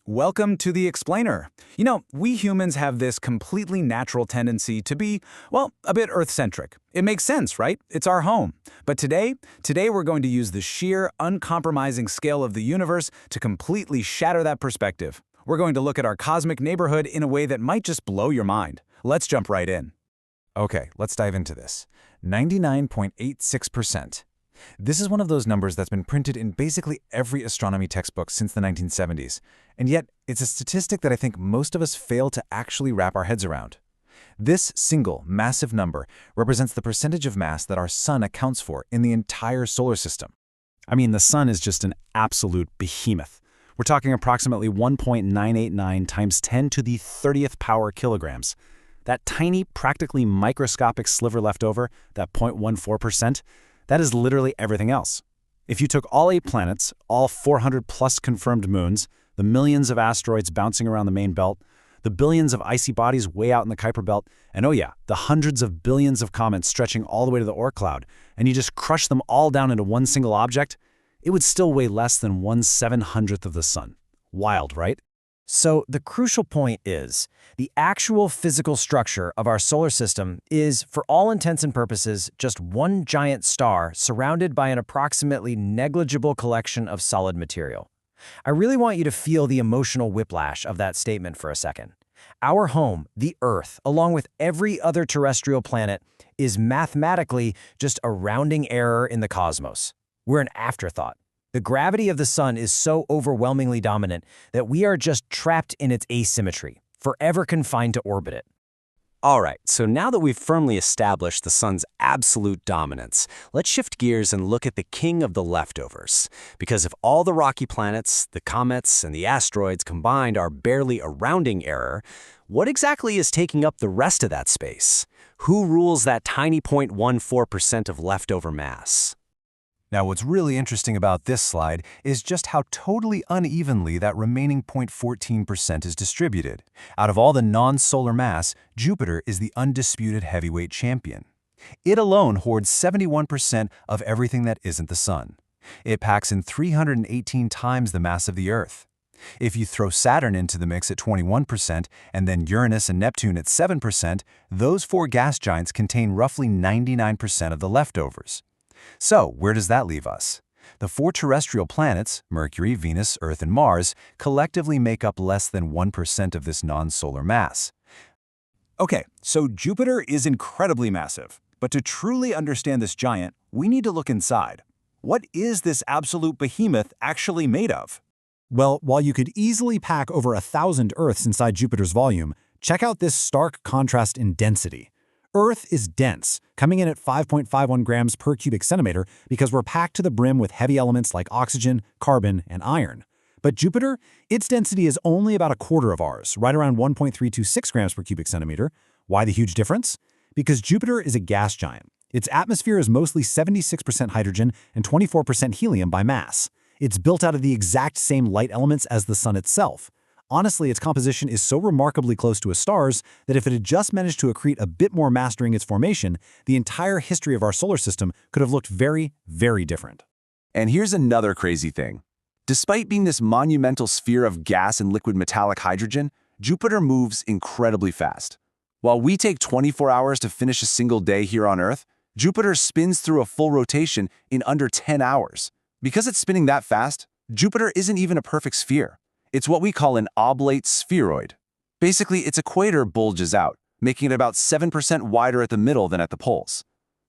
Welcome to the Explainer. You know, we humans have this completely natural tendency to be, well, a bit Earth-centric. It makes sense, right? It's our home. But today we're going to use the sheer, uncompromising scale of the universe to completely shatter that perspective. We're going to look at our cosmic neighborhood in a way that might just blow your mind. Let's jump right in. Okay, let's dive into this. 99.86%. This is one of those numbers that's been printed in basically every astronomy textbook since the 1970s, and yet it's a statistic that I think most of us fail to actually wrap our heads around. This single, massive number represents the percentage of mass that our sun accounts for in the entire solar system. I mean, the sun is just an absolute behemoth. We're talking approximately 1.989 times 10 to the 30th power kilograms. That tiny, practically microscopic sliver left over, that 0.14%, that is literally everything else. If you took all 8 planets, all 400-plus confirmed moons, the millions of asteroids bouncing around the main belt, the billions of icy bodies way out in the Kuiper Belt, and oh yeah, the hundreds of billions of comets stretching all the way to the Oort cloud, and you just crush them all down into one single object, it would still weigh less than 1/700th of the sun. Wild, right? So the crucial point is, the actual physical structure of our solar system is, for all intents and purposes, just one giant star surrounded by an approximately negligible collection of solid material. I really want you to feel the emotional whiplash of that statement for a second. Our home, the Earth, along with every other terrestrial planet, is mathematically just a rounding error in the cosmos. We're an afterthought. The gravity of the sun is so overwhelmingly dominant that we are just trapped in its asymmetry, forever confined to orbit it. All right, so now that we've firmly established the sun's absolute dominance, let's shift gears and look at the king of the leftovers. Because if all the rocky planets, the comets, and the asteroids combined are barely a rounding error, what exactly is taking up the rest of that space? Who rules that tiny 0.14% of leftover mass? Now, what's really interesting about this slide is just how totally unevenly that remaining 0.14% is distributed. Out of all the non-solar mass, Jupiter is the undisputed heavyweight champion. It alone hoards 71% of everything that isn't the sun. It packs in 318 times the mass of the Earth. If you throw Saturn into the mix at 21% and then Uranus and Neptune at 7%, those four gas giants contain roughly 99% of the leftovers. So, where does that leave us? The four terrestrial planets, Mercury, Venus, Earth, and Mars, collectively make up less than 1% of this non-solar mass. Okay, so Jupiter is incredibly massive. But to truly understand this giant, we need to look inside. What is this absolute behemoth actually made of? Well, while you could easily pack over 1,000 Earths inside Jupiter's volume, check out this stark contrast in density. Earth is dense, coming in at 5.51 grams per cubic centimeter because we're packed to the brim with heavy elements like oxygen, carbon, and iron. But Jupiter, its density is only about a quarter of ours, right around 1.326 grams per cubic centimeter. Why the huge difference? Because Jupiter is a gas giant. Its atmosphere is mostly 76% hydrogen and 24% helium by mass. It's built out of the exact same light elements as the sun itself. Honestly, its composition is so remarkably close to a star's that if it had just managed to accrete a bit more mass during its formation, the entire history of our solar system could have looked very, very different. And here's another crazy thing. Despite being this monumental sphere of gas and liquid metallic hydrogen, Jupiter moves incredibly fast. While we take 24 hours to finish a single day here on Earth, Jupiter spins through a full rotation in under 10 hours. Because it's spinning that fast, Jupiter isn't even a perfect sphere. It's what we call an oblate spheroid. Basically, its equator bulges out, making it about 7% wider at the middle than at the poles.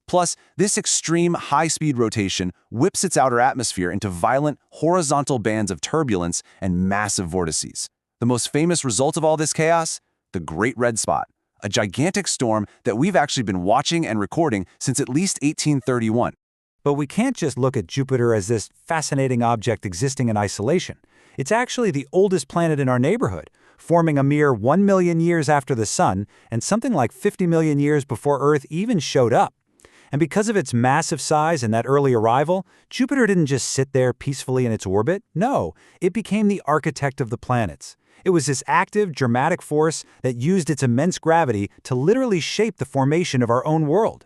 Plus, this extreme high-speed rotation whips its outer atmosphere into violent horizontal bands of turbulence and massive vortices. The most famous result of all this chaos? The Great Red Spot, a gigantic storm that we've actually been watching and recording since at least 1831. But we can't just look at Jupiter as this fascinating object existing in isolation. It's actually the oldest planet in our neighborhood, forming a mere 1 million years after the Sun and something like 50 million years before Earth even showed up. And because of its massive size and that early arrival, Jupiter didn't just sit there peacefully in its orbit. No, it became the architect of the planets. It was this active, dramatic force that used its immense gravity to literally shape the formation of our own world.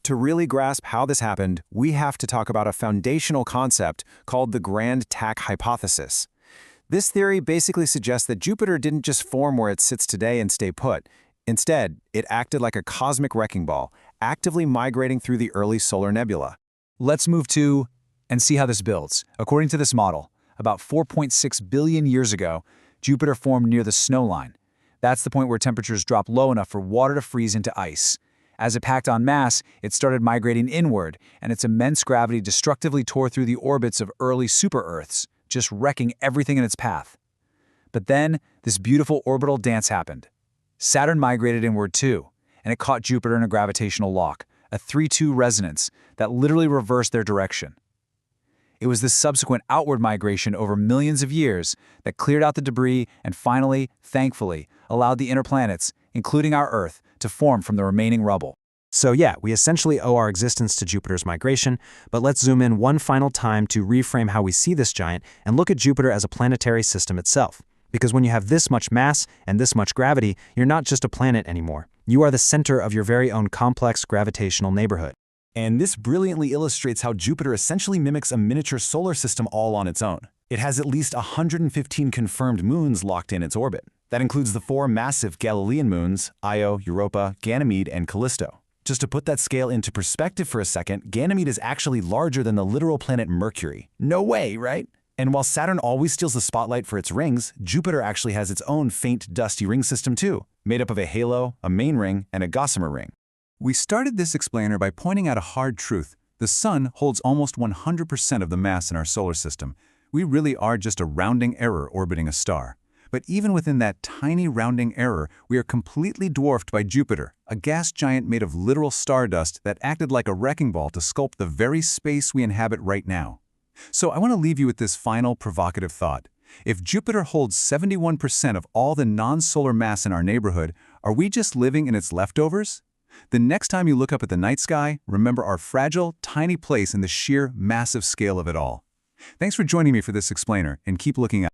To really grasp how this happened, we have to talk about a foundational concept called the grand tack hypothesis. This theory basically suggests that Jupiter didn't just form where it sits today and stay put. Instead, it acted like a cosmic wrecking ball, actively migrating through the early solar nebula. Let's move to and see how this builds. According to this model, about 4.6 billion years ago, Jupiter formed near the snow line. That's the point where temperatures dropped low enough for water to freeze into ice. As it packed on mass, it started migrating inward, and its immense gravity destructively tore through the orbits of early super-Earths, just wrecking everything in its path. But then, this beautiful orbital dance happened. Saturn migrated inward too, and it caught Jupiter in a gravitational lock, a 3-2 resonance that literally reversed their direction. It was this subsequent outward migration over millions of years that cleared out the debris and finally, thankfully, allowed the inner planets, including our Earth, to form from the remaining rubble. So yeah, we essentially owe our existence to Jupiter's migration, but let's zoom in one final time to reframe how we see this giant and look at Jupiter as a planetary system itself. Because when you have this much mass and this much gravity, you're not just a planet anymore. You are the center of your very own complex gravitational neighborhood. And this brilliantly illustrates how Jupiter essentially mimics a miniature solar system all on its own. It has at least 115 confirmed moons locked in its orbit. That includes the 4 massive Galilean moons, Io, Europa, Ganymede, and Callisto. Just to put that scale into perspective for a second, Ganymede is actually larger than the literal planet Mercury. No way, right? And while Saturn always steals the spotlight for its rings, Jupiter actually has its own faint, dusty ring system too, made up of a halo, a main ring, and a gossamer ring. We started this explainer by pointing out a hard truth. The Sun holds almost 100% of the mass in our solar system. We really are just a rounding error orbiting a star. But even within that tiny rounding error, we are completely dwarfed by Jupiter, a gas giant made of literal stardust that acted like a wrecking ball to sculpt the very space we inhabit right now. So I want to leave you with this final provocative thought. If Jupiter holds 71% of all the non-solar mass in our neighborhood, are we just living in its leftovers? The next time you look up at the night sky, remember our fragile, tiny place in the sheer, massive scale of it all. Thanks for joining me for this explainer, and keep looking up.